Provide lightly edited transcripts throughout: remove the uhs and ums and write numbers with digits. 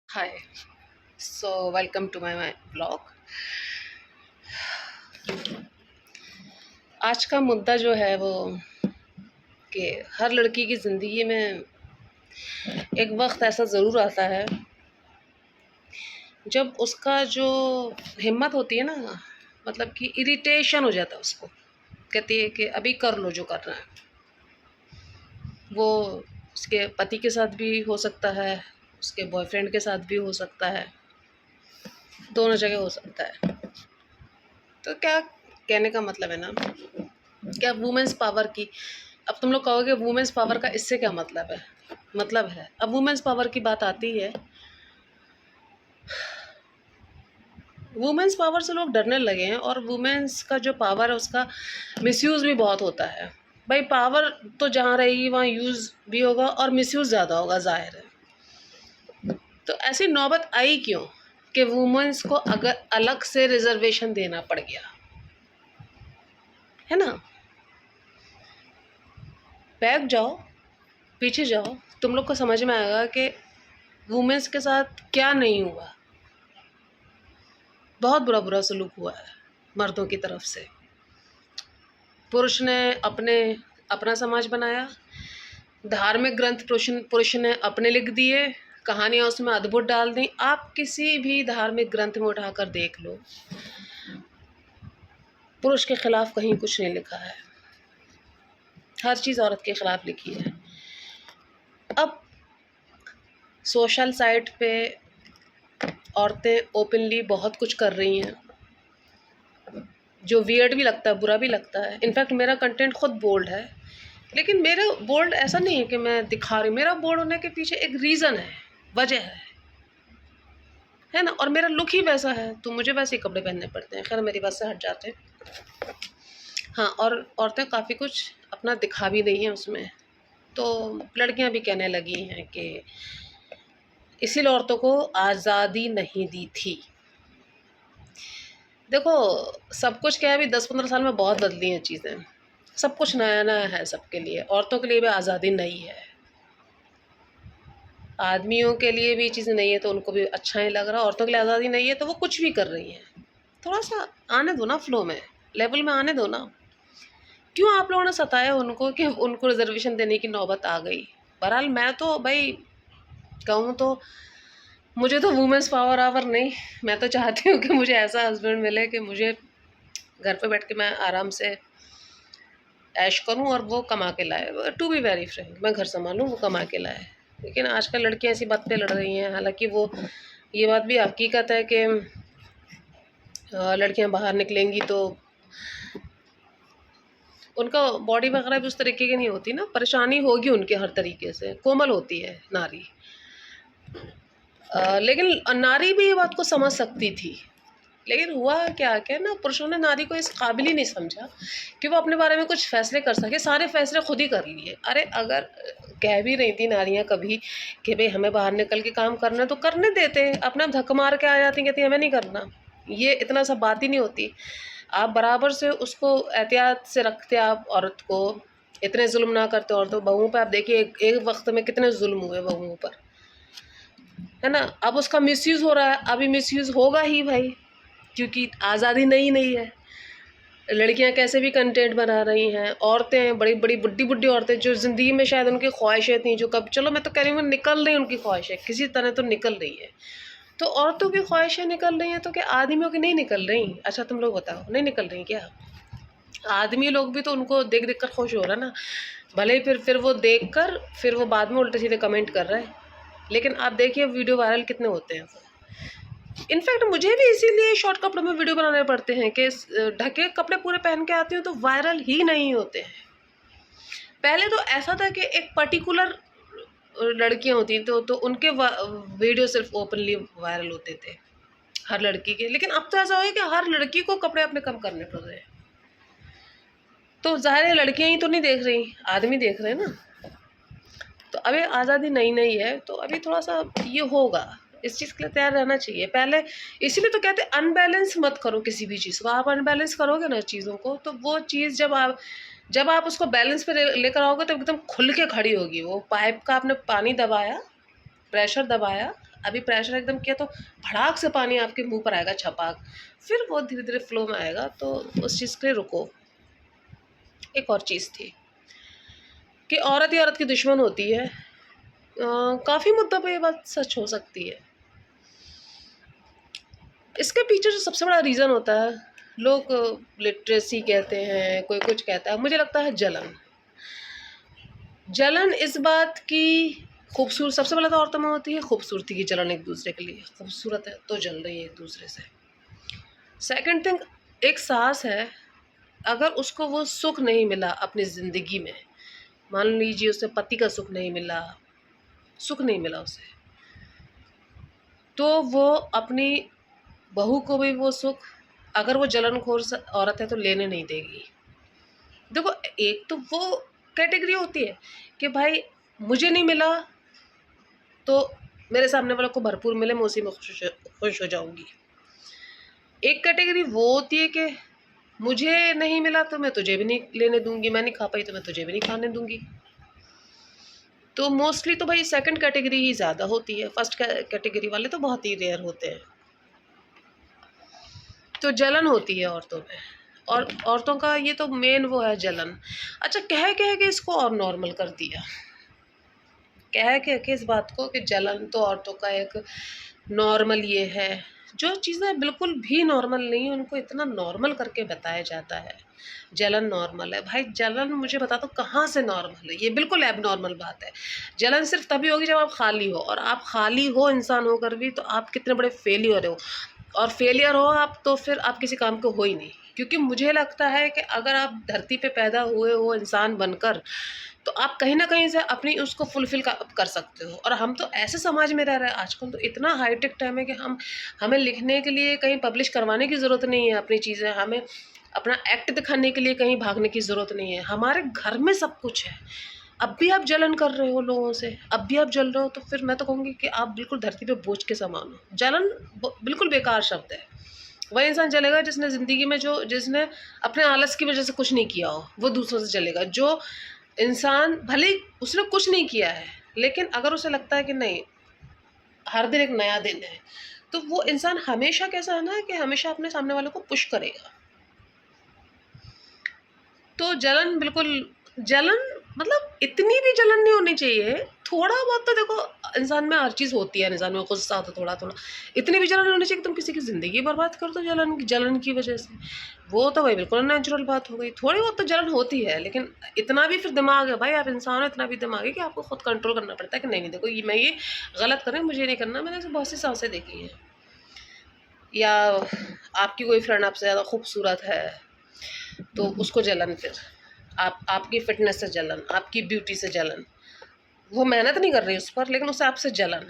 Hi. So welcome to my blog. आज का मुद्दा जो है वो कि हर लड़की की ज़िंदगी में एक वक्त ऐसा ज़रूर आता है जब उसका जो हिम्मत होती है ना, मतलब कि इरिटेशन हो जाता है उसको। कहती है कि अभी कर लो जो करना है। वो उसके पति के साथ भी हो सकता है, उसके बॉयफ्रेंड के साथ भी हो सकता है, दोनों जगह हो सकता है। तो क्या कहने का मतलब है ना, क्या वुमेन्स पावर की, अब तुम लोग कहोगे वुमेन्स पावर का इससे क्या मतलब है? मतलब है, अब वुमेन्स पावर की बात आती है, वुमेन्स पावर से लोग डरने लगे हैं और वुमेन्स का जो पावर है उसका मिसयूज़ भी बहुत होता है। भाई पावर तो जहाँ रहेगी वहाँ यूज़ भी होगा और मिसयूज़ ज़्यादा होगा, ज़ाहिर है। तो ऐसी नौबत आई क्यों कि वुमेन्स को अगर अलग से रिजर्वेशन देना पड़ गया, है ना? बैक जाओ, पीछे जाओ, तुम लोग को समझ में आएगा कि वुमेन्स के साथ क्या नहीं हुआ। बहुत बुरा बुरा सलूक हुआ है मर्दों की तरफ से। पुरुष ने अपना समाज बनाया, धार्मिक ग्रंथ पुरुष ने अपने लिख दिए, कहानियाँ उसमें अद्भुत डाल दी। आप किसी भी धार्मिक ग्रंथ में उठाकर देख लो, पुरुष के खिलाफ कहीं कुछ नहीं लिखा है, हर चीज़ औरत के खिलाफ लिखी है। अब सोशल साइट पे औरतें ओपनली बहुत कुछ कर रही हैं, जो वियर्ड भी लगता है, बुरा भी लगता है। इनफैक्ट मेरा कंटेंट खुद बोल्ड है, लेकिन मेरा बोल्ड ऐसा नहीं है कि मैं दिखा रही हूँ। मेरा बोल्ड होने के पीछे एक रीज़न है, वजह है ना। और मेरा लुक ही वैसा है तो मुझे वैसे ही कपड़े पहनने पड़ते हैं। खैर मेरी बात से हट जाते हैं। हाँ, और औरतें काफ़ी कुछ अपना दिखा भी रही हैं उसमें, तो लड़कियां भी कहने लगी हैं कि इसीलिए औरतों को आज़ादी नहीं दी थी। देखो, सब कुछ क्या है, अभी 10-15 साल में बहुत बदली हैं चीज़ें। सब कुछ नया नया है सबके लिए। औरतों के लिए भी आज़ादी नई है, आदमियों के लिए भी चीज़ें नई है तो उनको भी अच्छा नहीं लग रहा। औरतों के लिए आज़ादी नहीं है तो वो कुछ भी कर रही हैं। थोड़ा सा आने दो ना, फ्लो में, लेवल में आने दो ना। क्यों आप लोगों ने सताया उनको कि उनको रिजर्वेशन देने की नौबत आ गई? बहरहाल मैं तो भाई कहूँ तो मुझे तो वुमेन्स पावर आवर नहीं, मैं तो चाहती हूँ कि मुझे ऐसा हस्बैंड मिले कि मुझे घर पे बैठ के मैं आराम से ऐश करूँ और वो कमा के लाए। टू बी वेरी फ्रैंक, मैं घर संभालूँ, वो कमा के लाए। लेकिन आजकल लड़कियाँ ऐसी बात पे लड़ रही हैं। हालांकि वो, ये बात भी हकीकत है कि लड़कियां बाहर निकलेंगी तो उनका बॉडी वगैरह भी उस तरीके की नहीं होती ना, परेशानी होगी उनके हर तरीके से। कोमल होती है नारी, लेकिन नारी भी ये बात को समझ सकती थी। लेकिन हुआ क्या क्या ना, पुरुषों ने नारी को इस काबिल ही नहीं समझा कि वो अपने बारे में कुछ फैसले कर सके। सारे फैसले खुद ही कर लिए। अरे अगर कह भी रही थी नारियां कभी कि भाई हमें बाहर निकल के काम करना है तो करने देते, अपना धक्का मार के आ जाती, कहती हमें नहीं करना। ये इतना सा बात ही नहीं होती। आप बराबर से उसको एहतियात से रखते, आप औरत को इतने जुल्म ना करते औरतों बहुओं पर। आप देखिए एक वक्त में कितने जुल्म हुए बहुओं पर, है ना। अब उसका मिसयूज़ हो रहा है, अभी मिसयूज़ होगा ही भाई, क्योंकि आज़ादी नई नहीं है। लड़कियां कैसे भी कंटेंट बना रही हैं, औरतें बड़ी बड़ी बुड्ढी बुड्ढी औरतें जो ज़िंदगी में शायद उनकी ख्वाहिशें थी, जो कब, चलो मैं तो कह रही हूँ निकल रही, उनकी ख्वाहिशें किसी तरह तो निकल रही है। तो औरतों की ख्वाहिशें निकल रही हैं तो क्या आदमियों की नहीं निकल रही? अच्छा तुम लोग बताओ, नहीं निकल रही क्या? आदमी लोग भी तो उनको देख देख कर खुश हो रहा है ना। भले ही फिर वो देख कर फिर वो बाद में उल्टे सीधे कमेंट कर रहा है, लेकिन आप देखिए वीडियो वायरल कितने होते हैं। इनफैक्ट मुझे भी इसीलिए शॉर्ट कपड़ों में वीडियो बनाने पड़ते हैं कि ढके कपड़े पूरे पहन के आती हूँ तो वायरल ही नहीं होते हैं। पहले तो ऐसा था कि एक पर्टिकुलर लड़कियां होती तो उनके वीडियो सिर्फ ओपनली वायरल होते थे, हर लड़की के। लेकिन अब तो ऐसा हो गया कि हर लड़की को कपड़े अपने कम करने पड़ रहे हैं। तो ज़ाहिर है लड़कियां ही तो नहीं देख रही, आदमी देख रहे हैं ना। तो अभी आज़ादी नई नई है तो अभी थोड़ा सा ये होगा, इस चीज़ के लिए तैयार रहना चाहिए पहले। इसीलिए तो कहते हैं अनबैलेंस मत करो किसी भी चीज़ को। आप अनबैलेंस करोगे ना चीज़ों को तो वो चीज़ जब आप उसको बैलेंस पे लेकर आओगे तो एकदम खुल के खड़ी होगी। वो पाइप का आपने पानी दबाया, प्रेशर दबाया, अभी प्रेशर एकदम किया तो भड़ाक से पानी आपके मुंह पर आएगा, छपाक, फिर वो धीरे धीरे फ्लो में आएगा। तो उस चीज़ के लिए रुको। एक और चीज़ थी कि औरत ही औरत की दुश्मन होती है। काफ़ी मुद्दों पे ये बात सच हो सकती है। इसके पीछे जो सबसे बड़ा रीज़न होता है, लोग लिटरेसी कहते हैं, कोई कुछ कहता है, मुझे लगता है जलन। जलन इस बात की खूबसूरत, सबसे पहले तो औरतों में होती है खूबसूरती की जलन, एक दूसरे के लिए खूबसूरत है तो जल रही है एक दूसरे से। सेकंड थिंग, एक सास है, अगर उसको वो सुख नहीं मिला अपनी ज़िंदगी में, मान लीजिए उसे पति का सुख नहीं मिला, सुख नहीं मिला उसे, तो वो अपनी बहू को भी वो सुख, अगर वो जलनखोर औरत है तो लेने नहीं देगी। देखो, एक तो वो कैटेगरी होती है कि भाई मुझे नहीं मिला तो मेरे सामने वालों को भरपूर मिले, मैं उसी में खुश हो जाऊंगी। एक कैटेगरी वो होती है कि मुझे नहीं मिला तो मैं तुझे भी नहीं लेने दूंगी, मैं नहीं खा पाई तो मैं तुझे भी नहीं खाने दूंगी। तो मोस्टली तो भाई सेकंड कैटेगरी ही ज़्यादा होती है, फर्स्ट कैटेगरी वाले तो बहुत ही रेयर होते हैं। तो जलन होती है औरतों में, और औरतों का ये तो मेन वो है जलन। अच्छा, कह कह के इसको और नॉर्मल कर दिया, कह कह के इस बात को कि जलन तो औरतों का एक नॉर्मल ये है। जो चीज़ें बिल्कुल भी नॉर्मल नहीं है उनको इतना नॉर्मल करके बताया जाता है। जलन नॉर्मल है, भाई जलन मुझे बता दो कहाँ से नॉर्मल है? ये बिल्कुल एब नॉर्मल बात है। जलन सिर्फ तभी होगी जब आप खाली हो, और आप खाली हो इंसान होकर भी तो आप कितने बड़े फेलियर हो, और फेलियर हो आप तो फिर आप किसी काम को हो ही नहीं। क्योंकि मुझे लगता है कि अगर आप धरती पे पैदा हुए हो इंसान बनकर, तो आप कहीं ना कहीं से अपनी उसको फुलफिल कर सकते हो। और हम तो ऐसे समाज में रह रहे हैं आजकल, तो इतना हाईटेक टाइम है कि हमें लिखने के लिए कहीं पब्लिश करवाने की ज़रूरत नहीं है अपनी चीज़ें, हमें अपना एक्ट दिखाने के लिए कहीं भागने की ज़रूरत नहीं है, हमारे घर में सब कुछ है। अब भी आप जलन कर रहे हो लोगों से, अब भी आप जल रहे हो, तो फिर मैं तो कहूँगी कि आप बिल्कुल धरती पे बोझ के समान हो। जलन बिल्कुल बेकार शब्द है। वही इंसान जलेगा जिसने ज़िंदगी में जिसने अपने आलस की वजह से कुछ नहीं किया हो, वो दूसरों से जलेगा। जो इंसान भले ही उसने कुछ नहीं किया है, लेकिन अगर उसे लगता है कि नहीं हर दिन एक नया दिन है, तो वो इंसान हमेशा कैसा है ना कि हमेशा अपने सामने वालों को पुश करेगा। तो जलन बिल्कुल, जलन मतलब इतनी भी जलन नहीं होनी चाहिए, थोड़ा बहुत तो देखो इंसान में हर चीज़ होती है, इंसान में गुस्सा होता है थोड़ा थोड़ा, इतनी भी जलन नहीं होनी चाहिए कि तुम किसी की ज़िंदगी बर्बाद कर दो जलन की वजह से। वो तो भाई बिल्कुल नेचुरल बात हो गई। थोड़ी बहुत तो जलन होती है, लेकिन इतना भी फिर दिमाग है भाई, आप इंसान हो, इतना भी दिमाग है कि आपको खुद कंट्रोल करना पड़ता है कि नहीं नहीं देखो ये मैं ये गलत करें, मुझे नहीं करना। मैंने ऐसे बहुत सी सांसें देखी हैं। या आपकी कोई फ्रेंड आपसे ज़्यादा खूबसूरत है तो उसको जलन, फिर आपकी फिटनेस से जलन, आपकी ब्यूटी से जलन, वो मेहनत नहीं कर रही उस पर लेकिन उसे आपसे जलन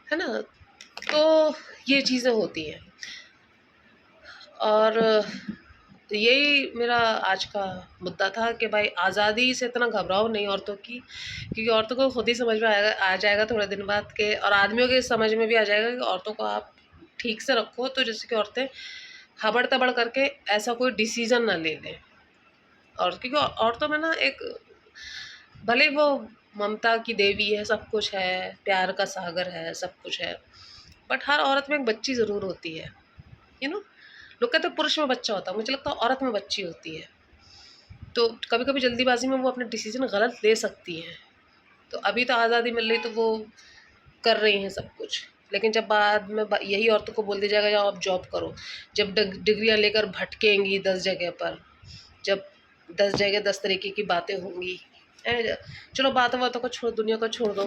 है ना? तो ये चीज़ें होती हैं, और यही मेरा आज का मुद्दा था कि भाई आज़ादी से इतना घबराओ नहीं औरतों की, क्योंकि औरतों को खुद ही समझ में आ जाएगा थोड़े दिन बाद के, और आदमियों के समझ में भी आ जाएगा कि औरतों को आप ठीक से रखो, तो जैसे कि औरतें हबड़ तबड़ करके ऐसा कोई डिसीज़न ना ले लें। और क्योंकि औरतों में ना एक, भले वो ममता की देवी है, सब कुछ है, प्यार का सागर है, सब कुछ है, बट हर औरत में एक बच्ची ज़रूर होती है। यू नो, लोग कहते हैं पुरुष में बच्चा होता है, मुझे लगता है औरत में बच्ची होती है। तो कभी कभी जल्दीबाजी में वो अपने डिसीजन गलत ले सकती हैं। तो अभी तो आज़ादी मिल रही तो वो कर रही हैं सब कुछ, लेकिन जब बाद में यही औरतों को बोल दिया जाएगा जाओ आप जॉब करो, जब डिग्रियाँ लेकर भटकेंगी 10 जगह पर, जब 10 जगह 10 तरीके की बातें होंगी, चलो बातों बातों को छोड़, दुनिया को छोड़ दो,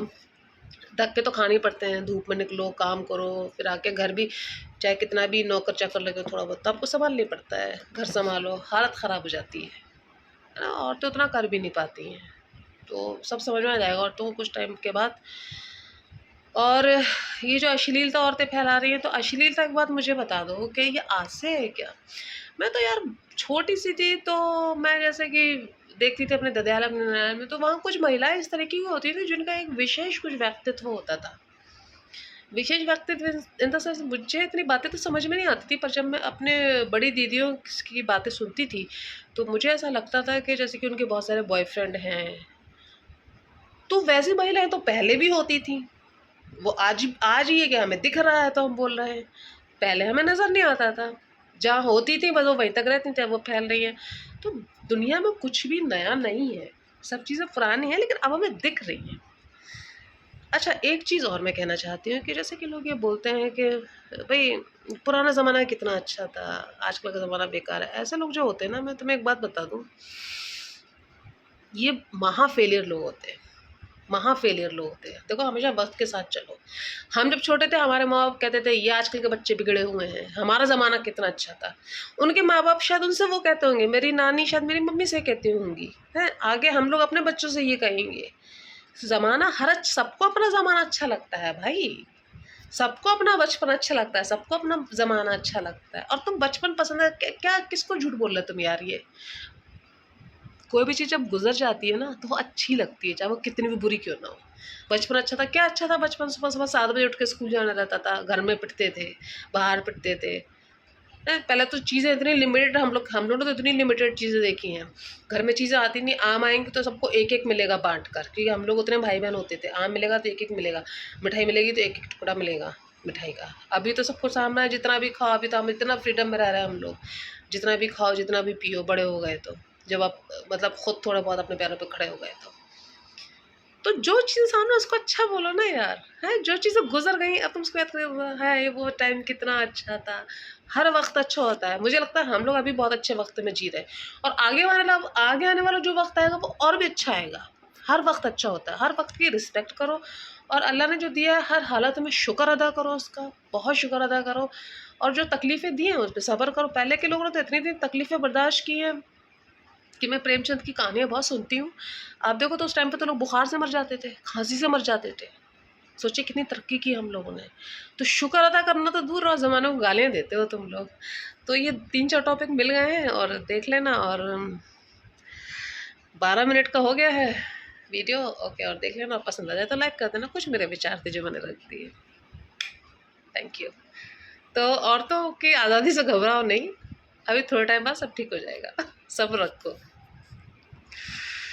धक्के तो खाने पड़ते हैं, धूप में निकलो, काम करो, फिर आके घर भी चाहे कितना भी नौकर चाकर लगे थोड़ा बहुत तो आपको संभालना पड़ता है, घर संभालो, हालत ख़राब हो जाती है ना? और तो उतना कर भी नहीं पाती हैं। तो सब समझ में आ जाएगा औरतों को कुछ टाइम के बाद। और ये जो अश्लीलता औरतें फैला रही हैं, तो अश्लीलता की बात मुझे बता दो कि ये आज से है क्या? मैं तो यार छोटी सी थी तो मैं जैसे कि देखती थी अपने ददयाल, अपने ननाल में, तो वहाँ कुछ महिलाएं इस तरीके की होती थी जिनका एक विशेष कुछ व्यक्तित्व होता था। विशेष व्यक्तित्व इन द सेंस, मुझे इतनी बातें तो समझ में नहीं आती थी, पर जब मैं अपने बड़ी दीदियों की बातें सुनती थी तो मुझे ऐसा लगता था कि जैसे कि उनके बहुत सारे बॉयफ्रेंड हैं, तो वैसी महिलाएं तो पहले भी होती थी, वो आज ही है कि हमें दिख रहा है तो हम बोल रहे हैं, पहले हमें नज़र नहीं आता था। जहाँ होती थी बस वो वहीं तक रहती थी, अब वो फैल रही है। तो दुनिया में कुछ भी नया नहीं है, सब चीज़ें पुरानी हैं लेकिन अब हमें दिख रही हैं। अच्छा, एक चीज़ और मैं कहना चाहती हूँ कि जैसे कि लोग ये बोलते हैं कि भाई पुराना ज़माना कितना अच्छा था, आजकल का ज़माना बेकार है। ऐसे लोग जो होते हैं ना, मैं तुम्हें एक बात बता दूँ, ये महा फेलियर लोग होते हैं, महा फेलियर लोग होते हैं। देखो, हमेशा वक्त के साथ चलो। हम जब छोटे थे हमारे माँ बाप कहते थे ये आजकल के बच्चे बिगड़े हुए हैं, हमारा ज़माना कितना अच्छा था। उनके माँ बाप शायद उनसे वो कहते होंगे, मेरी नानी शायद मेरी मम्मी से कहती होंगी, हैं आगे हम लोग अपने बच्चों से ये कहेंगे। ज़माना सबको अपना ज़माना अच्छा लगता है भाई, सबको अपना बचपन अच्छा लगता है, सबको अपना ज़माना अच्छा लगता है। और तुम बचपन पसंद है क्या, किसको झूठ बोल रहे तुम यार? ये कोई भी चीज़ जब गुजर जाती है ना तो वो अच्छी लगती है, चाहे वो कितनी भी बुरी क्यों ना हो। बचपन अच्छा था, क्या अच्छा था बचपन? सुबह सुबह 7 बजे उठ के स्कूल जाना रहता था, घर में पिटते थे, बाहर पिटते थे। पहले तो चीज़ें इतनी लिमिटेड, हम लोग ने तो इतनी लिमिटेड चीज़ें देखी हैं। घर में चीज़ें आती नहीं, आम आएंगे तो सबको एक एक मिलेगा बांट कर, क्योंकि हम लोग उतने भाई बहन होते थे। आम मिलेगा तो एक एक मिलेगा, मिठाई मिलेगी तो एक एक टुकड़ा मिलेगा मिठाई का। अभी तो सबको सामना है, जितना भी खाओ। अभी तो हम इतना फ्रीडम में रह रहे हैं हम लोग, जितना भी खाओ जितना भी पियो, बड़े हो गए तो, जब आप मतलब खुद थोड़ा बहुत अपने पैरों पे खड़े हो गए तो जो चीज़ सामने उसको अच्छा बोलो ना यार, है जो चीज़ें गुजर गई अब तुम उसको याद करो, है ये वो टाइम कितना अच्छा था। हर वक्त अच्छा होता है, मुझे लगता है हम लोग अभी बहुत अच्छे वक्त में जी रहे हैं, और आगे आने वाला जो वक्त आएगा वो और भी अच्छा आएगा। हर वक्त अच्छा होता है, हर वक्त की रिस्पेक्ट करो, और अल्लाह ने जो दिया है हर हालत में शुक्र अदा करो उसका, बहुत शुक्र अदा करो। और जो तकलीफ़ें दी हैं उस पर सब्र करो। पहले के लोगों ने तो इतनी तकलीफ़ें बर्दाश्त की हैं कि मैं प्रेमचंद की कहानियाँ बहुत सुनती हूँ। आप देखो तो उस टाइम पे तो लोग बुखार से मर जाते थे, खांसी से मर जाते थे। सोचिए कितनी तरक्की की हम लोगों ने। तो शुक्र अदा करना तो दूर रहो, ज़माने को गालियाँ देते हो तुम लोग। तो ये 3-4 टॉपिक मिल गए हैं और देख लेना। और 12 मिनट का हो गया है वीडियो, ओके। और देख लेना, पसंद आ जाए तो लाइक कर देना। कुछ मेरे विचार थे जो मैंने रख दिए। Thank you. तो औरतों की आज़ादी से घबराओ नहीं, अभी थोड़े टाइम बाद सब ठीक हो जाएगा। सब्र रखो।